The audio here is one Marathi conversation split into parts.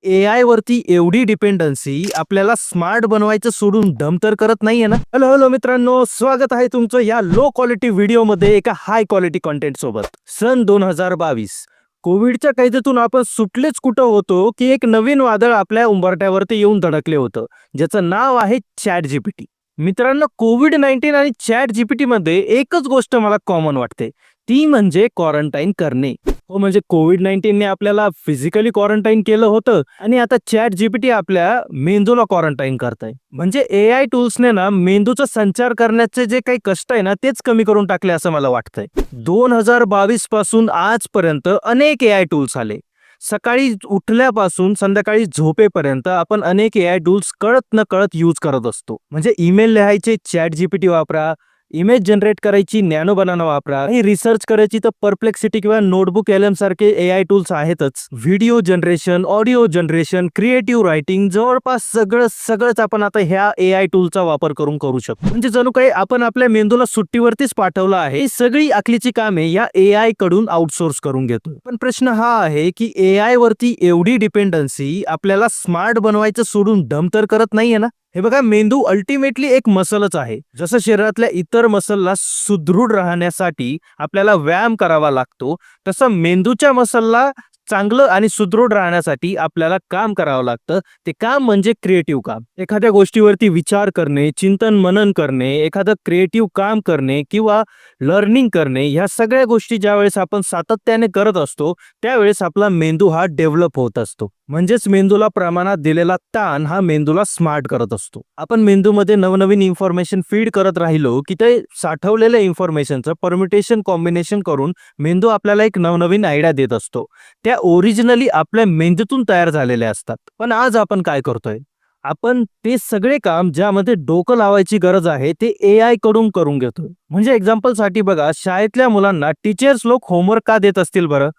एआय वरती एवढी डिपेंडन्सी आपल्याला स्मार्ट बनवायचं सोडून डम तर करत नाहीये ना. हॅलो हॅलो मित्रांनो, स्वागत आहे तुमचं या लो क्वालिटी व्हिडिओमध्ये एका हाय क्वालिटी कंटेंट सोबत. सन 2022 कोविडच्या कैदेतून आपण सुटलेच कुठं होतो की एक नवीन वादळ आपल्या उंबरठ्यावरती येऊन धडकले होतं, ज्याचं नाव आहे चॅट जीपीटी. मित्रांनो, कोविड-19 आणि चॅट जीपीटी मध्ये एकच गोष्ट मला कॉमन वाटते, ती म्हणजे क्वारंटाईन करणे. हो, म्हणजे कोविड-19 ने आपल्याला फिजिकली क्वारंटाईन केलं होतं आणि आता चॅट जीपीटी आपल्या मेंदूला क्वारंटाईन करताय. म्हणजे एआय टूल्सने ना मेंदूचा संचार करण्याचे जे काही कष्ट आहे ना, तेच कमी करून टाकले असं मला वाटतंय. 2022 पासून आजपर्यंत अनेक एआय टूल्स आले. सकाळी उठल्यापासून संध्याकाळी झोपेपर्यंत आपण अनेक एआय टूल्स कळत न कळत यूज करत असतो. म्हणजे ईमेल लिहायचे चॅट जीपीटी वापरा, इमेज जनरेट करायची नॅनो बनाना वापरा, आणि रिसर्च करायची तर परप्लेक्सिटी किंवा नोटबुक एलएम सारखे एआय टूल्स आहेतच. Video generation, audio generation, creative writing, जवळपास सगळंच आपण आता ह्या एआय टूलचा वापर करून करू शकतो. म्हणजे जणू काही आपण आपल्या मेंदूला सुट्टीवरतीच पाठवलं आहे. ही सगळी आखलीची कामे या एआय कडून आउटसोर्स करून घेतो. पण प्रश्न हा आहे की एआय वरती एवढी डिपेंडन्सी आपल्याला स्मार्ट बनवायचं सोडून डम तर करत नाहीये ना. हे बघा, मेंदू अल्टिमेटली एक मसलच आहे. जसं शरीरातल्या इतर मसलला सुदृढ राहण्यासाठी आपल्याला व्यायाम करावा लागतो, तसं मेंदूच्या मसलला चांगलं आणि सुदृढ राहण्यासाठी आपल्याला काम करावं लागतं. ते काम म्हणजे क्रिएटिव्ह काम. एखाद्या गोष्टीवरती विचार करणे, चिंतन मनन करणे, एखादं क्रिएटिव्ह काम करणे किंवा लर्निंग करणे, ह्या सगळ्या गोष्टी ज्यावेळेस आपण सातत्याने करत असतो त्यावेळेस आपला मेंदू हा डेव्हलप होत असतो. म्हणजेच मेंदूला प्रमाणात दिलेला ताण हा मेंदूला स्मार्ट करत असतो. आपण मेंदूमध्ये नवनवीन इन्फॉर्मेशन फीड करत राहिलो की ते साठवलेल्या इन्फॉर्मेशनचं परम्युटेशन कॉम्बिनेशन करून मेंदू आपल्याला एक नवनवीन आयडिया देत असतो. त्या ओरिजिनली आपल्या मेंदूतून तयार झालेल्या असतात. पण आज आपण काय करतोय? आपण ते सगळे काम ज्यामध्ये डोकं लावायची गरज आहे ते एआय कडून करून घेतोय. म्हणजे एक्झाम्पल साठी बघा, शाळेतल्या मुलांना टीचर्स लोक होमवर्क का देत असतील बरं?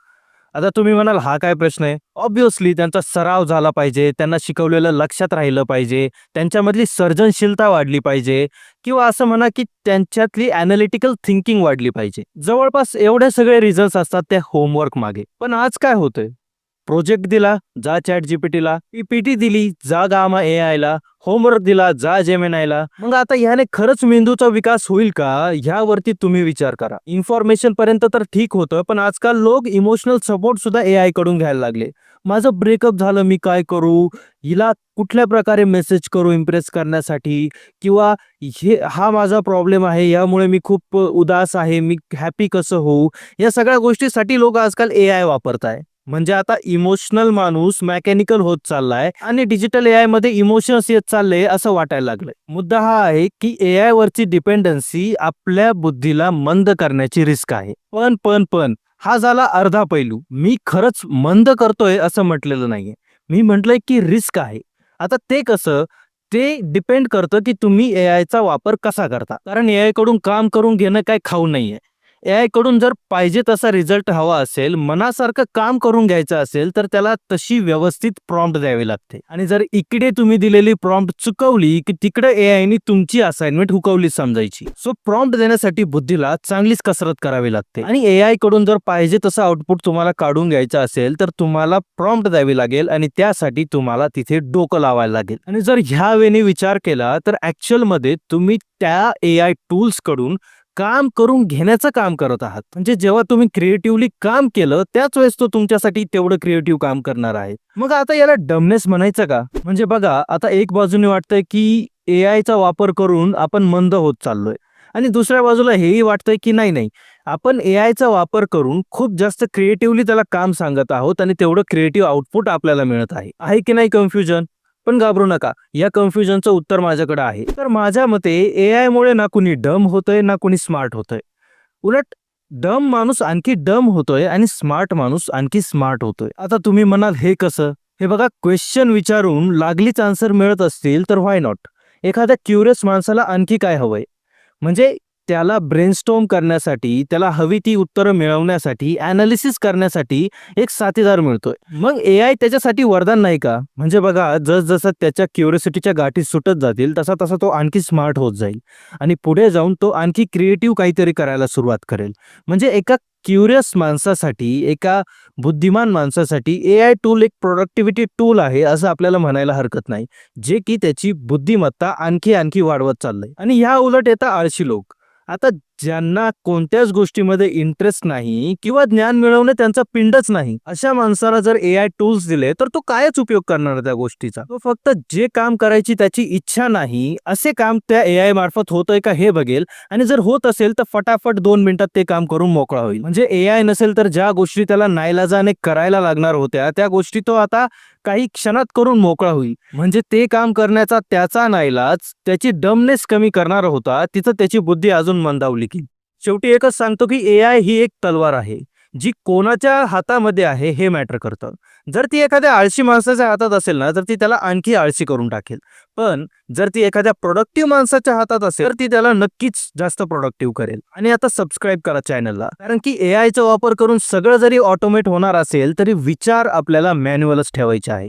आता तुम्ही म्हणाल, हा काय प्रश्न आहे? ऑब्व्हियसली त्यांचा सराव झाला पाहिजे, त्यांना शिकवलेलं लक्षात राहिलं पाहिजे, त्यांच्यामधली सर्जनशीलता वाढली पाहिजे, किंवा असं म्हणा की त्यांच्यातली अॅनालिटिकल थिंकिंग वाढली पाहिजे. जवळपास एवढे सगळे रिझल्ट्स असतात त्या होमवर्क मागे. पण आज काय होतंय? प्रोजेक्ट दिला, जा चॅट जीपीटीला. पीपीटी दिली, जा गामा एआयला. होमवर्क दिला, जा जेमिनायला. मग आता ह्याने खरंच मेंदूचा विकास होईल का? ह्यावरती तुम्ही विचार करा. इन्फॉर्मेशन पर्यंत तर ठीक होतं, पण आजकाल लोक इमोशनल सपोर्ट सुद्धा एआय कडून घ्यायला लागले. माझं ब्रेकअप झालं, मी काय करू? हिला कुठल्या प्रकारे मेसेज करू इम्प्रेस करण्यासाठी? किंवा हा माझा प्रॉब्लेम आहे, यामुळे मी खूप उदास आहे, मी हॅपी कसं होऊ? या सगळ्या गोष्टीसाठी लोक आजकाल एआय वापरताय. म्हणजे आता इमोशनल माणूस मेकॅनिकल होत चाललाय आणि डिजिटल एआय मध्ये इमोशन्स येत चालले असं वाटायला लागलंय. मुद्दा हा आहे की एआय वरची डिपेंडन्सी आपल्या बुद्धीला मंद करण्याची रिस्क आहे. पण हा झाला अर्धा पैलू. मी खरंच मंद करतोय असं म्हटलेलं नाहीये. मी म्हटलंय की रिस्क आहे. आता ते कसं? ते डिपेंड करतं की तुम्ही एआयचा वापर कसा करता. कारण एआय कडून काम करून घेणं काय खाऊ नाहीये. एआय कडून जर पाहिजे तसा रिझल्ट हवा असेल, मनासारखं काम करून घ्यायचं असेल, तर त्याला तशी व्यवस्थित प्रॉम्प्ट द्यावी लागते. आणि जर इकडे तुम्ही दिलेली प्रॉम्प्ट चुकवली की तिकडे एआयने तुमची असाइनमेंट हुकवली समजायची. सो प्रॉम्प्ट देण्यासाठी बुद्धीला चांगलीच कसरत करावी लागते. आणि एआय कडून जर पाहिजे तसं आउटपुट तुम्हाला काढून घ्यायचं असेल तर तुम्हाला प्रॉम्प्ट द्यावी लागेल आणि त्यासाठी तुम्हाला तिथे डोकं लावायला लागेल. आणि जर ह्या वेळी विचार केला तर ऍक्च्युअल मध्ये तुम्ही त्या एआय टूल्स कडून काम करून घेण्याचं काम करत आहात. म्हणजे जेव्हा तुम्ही क्रिएटिव्हली काम केलं त्याच वेळेस तो तुमच्यासाठी तेवढं क्रिएटिव्ह काम करणार आहे. मग आता याला डमनेस म्हणायचं का? म्हणजे बघा, आता एक बाजूने वाटतंय की एआयचा वापर करून आपण मंद होत चाललोय, आणि दुसऱ्या बाजूला हेही वाटतंय की नाही, आपण एआयचा वापर करून खूप जास्त क्रिएटिव्हली त्याला काम सांगत आहोत आणि तेवढं क्रिएटिव्ह आउटपुट आपल्याला मिळत आहे की नाही कन्फ्युजन? पण घाबरू नका, या कन्फ्युजनचं उत्तर माझ्याकडे आहे. तर माझ्या मते एआय मुळे ना कुणी डम होतंय ना कुणी स्मार्ट होतंय. उलट डम माणूस आणखी डम होतोय आणि स्मार्ट माणूस आणखी स्मार्ट होतोय. आता तुम्ही म्हणाल, हे कसं? हे बघा, क्वेश्चन विचारून लागलीच आन्सर मिळत असतील तर व्हाय नॉट? एखाद्या क्युरियस माणसाला आणखी काय हवंय? म्हणजे त्याला ब्रेनस्टॉर्म करण्यासाठी, त्याला हवी ती उत्तरं मिळवण्यासाठी, ॲनालिसिस करण्यासाठी एक साथीदार मिळतोय. मग एआय त्याच्यासाठी वरदान नाही का? म्हणजे बघा, जसं त्याच्या क्युरिओसिटीच्या गाठी सुटत जातील तसा तसा तो आणखी स्मार्ट होत जाईल आणि पुढे जाऊन तो आणखी क्रिएटिव्ह काहीतरी करायला सुरुवात करेल. म्हणजे एका क्युरियस माणसासाठी, एका बुद्धिमान माणसासाठी एआय टूल एक प्रोडक्टिव्हिटी टूल आहे असं आपल्याला म्हणायला हरकत नाही, जे की त्याची बुद्धिमत्ता आणखी वाढवत चाललंय. आणि ह्या उलट येतात आळशी लोक. आता ज्यांना कोणत्याच गोष्टीमध्ये इंटरेस्ट नाही किंवा ज्ञान मिळवणे त्यांचा पिंडच नाही, अशा माणसाला जर एआय टूल्स दिले तर तो कायच उपयोग करणार त्या गोष्टीचा. तो फक्त जे काम करायची त्याची इच्छा नाही असे काम त्या एआय मार्फत होतंय का हे बघेल, आणि जर होत असेल तर फटाफट 2 मिनिटात ते काम करून मोकळा होईल. म्हणजे एआय नसेल तर ज्या गोष्टी त्याला नाईलाजाने करायला लागणार होत्या त्या गोष्टी तो आता काही क्षणात करून मोकळा होईल. म्हणजे ते काम करण्याचा त्याचा नाईलाज त्याची डमनेस कमी करणार होता, तिथं त्याची बुद्धी अजून मंदावली की. शेवटी एकच सांगतो की एआय ही एक तलवार आहे, जी कोणाच्या हातामध्ये आहे हे मॅटर करतं. जर ती एखाद्या आळशी माणसाच्या हातात असेल ना तर ती त्याला आणखी आळशी करून टाकेल, पण जर ती एखाद्या प्रोडक्टिव्ह माणसाच्या हातात असेल तर ती त्याला नक्कीच जास्त प्रोडक्टिव्ह करेल. आणि आता सबस्क्राईब करा चॅनलला, कारण की एआयचा वापर करून सगळं जरी ऑटोमेट होणार असेल तरी विचार आपल्याला मॅन्युअलच ठेवायचे आहे.